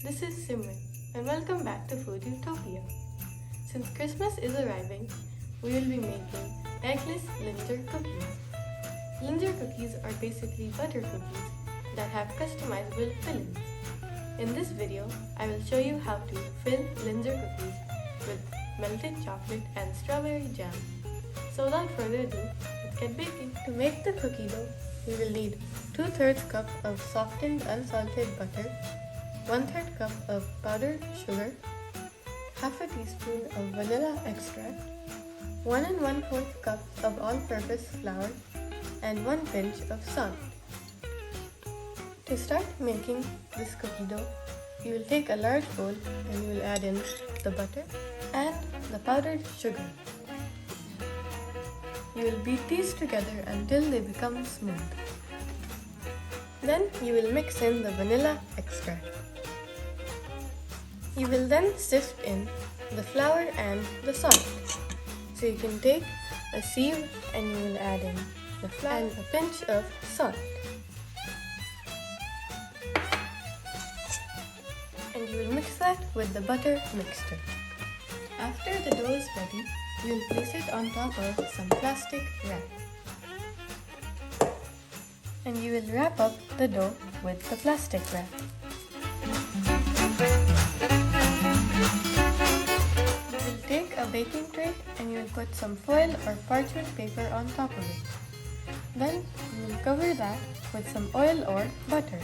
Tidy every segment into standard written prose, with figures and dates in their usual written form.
this is Simran and welcome back to Food Utopia. Since Christmas is arriving, we will be making eggless Linzer cookies. Linzer cookies are basically butter cookies that have customizable fillings. In this video, I will show you how to fill Linzer cookies with melted chocolate and strawberry jam. So without further ado, let's get baking. To make the cookie dough, we will need 2/3 cup of softened unsalted butter, 1/3 cup of powdered sugar, half a teaspoon of vanilla extract, 1 1/4 cup of all-purpose flour, and 1 pinch of salt. To start making this cookie dough, you will take a large bowl and you will add in the butter and the powdered sugar. You will beat these together until they become smooth. Then you will mix in the vanilla extract. You will then sift in the flour and the salt. So you can take a sieve and you will add in the flour and a pinch of salt. And you will mix that with the butter mixture. After the dough is ready, you will place it on top of some plastic wrap. And you will wrap up the dough with the plastic wrap. You will take a baking tray and you will put some foil or parchment paper on top of it. Then you will cover that with some oil or butter.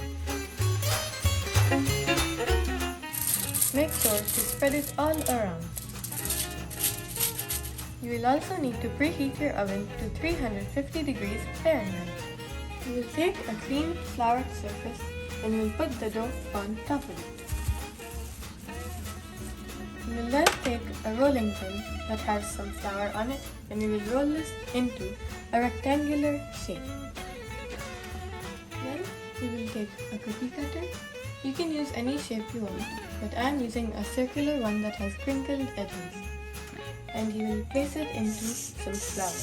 Make sure to spread it all around. You will also need to preheat your oven to 350 degrees Fahrenheit. You will take a clean floured surface and you will put the dough on top of it. You will then take a rolling pin that has some flour on it and you will roll this into a rectangular shape. Then you will take a cookie cutter. You can use any shape you want, but I am using a circular one that has crinkled edges. And you will place it into some flour.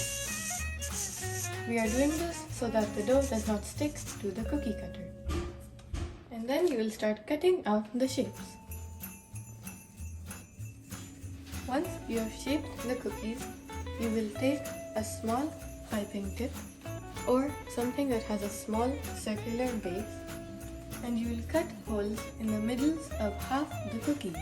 We are doing this so that the dough does not stick to the cookie cutter. And then you will start cutting out the shapes. Once you have shaped the cookies, you will take a small piping tip or something that has a small circular base and you will cut holes in the middles of half the cookies.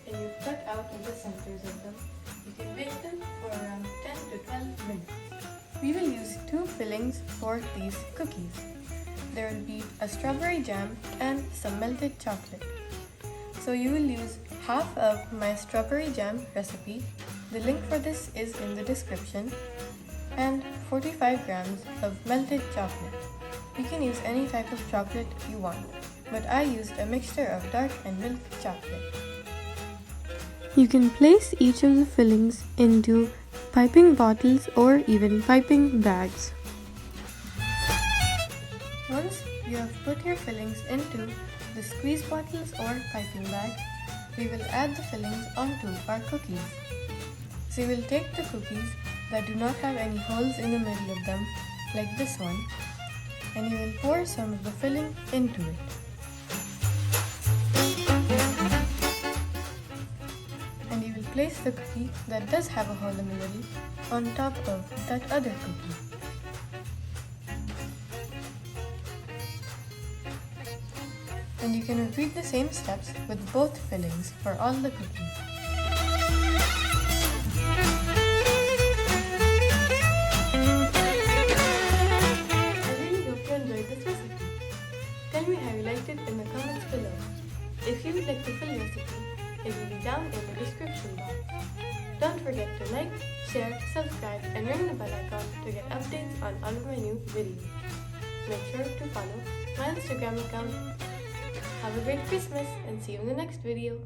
And you cut out the centers of them. You can bake them for around 10 to 12 minutes. We will use 2 fillings for these cookies. There will be a strawberry jam and some melted chocolate. So you will use half of my strawberry jam recipe. The link for this is in the description. And 45 grams of melted chocolate. You can use any type of chocolate you want, but I used a mixture of dark and milk chocolate. You can place each of the fillings into piping bottles or even piping bags. Once you have put your fillings into the squeeze bottles or piping bags, we will add the fillings onto our cookies. So you will take the cookies that do not have any holes in the middle of them, like this one, and you will pour some of the filling into it. Place the cookie that does have a hole in the middle on top of that other cookie. And you can repeat the same steps with both fillings for all the cookies. I really hope you enjoyed this recipe. Tell me how you liked it in the comments below. If you would like the full recipe, it will be down in the description box. Don't forget to like, share, subscribe and ring the bell icon to get updates on all of my new videos. Make sure to follow my Instagram account. Have a great Christmas and see you in the next video.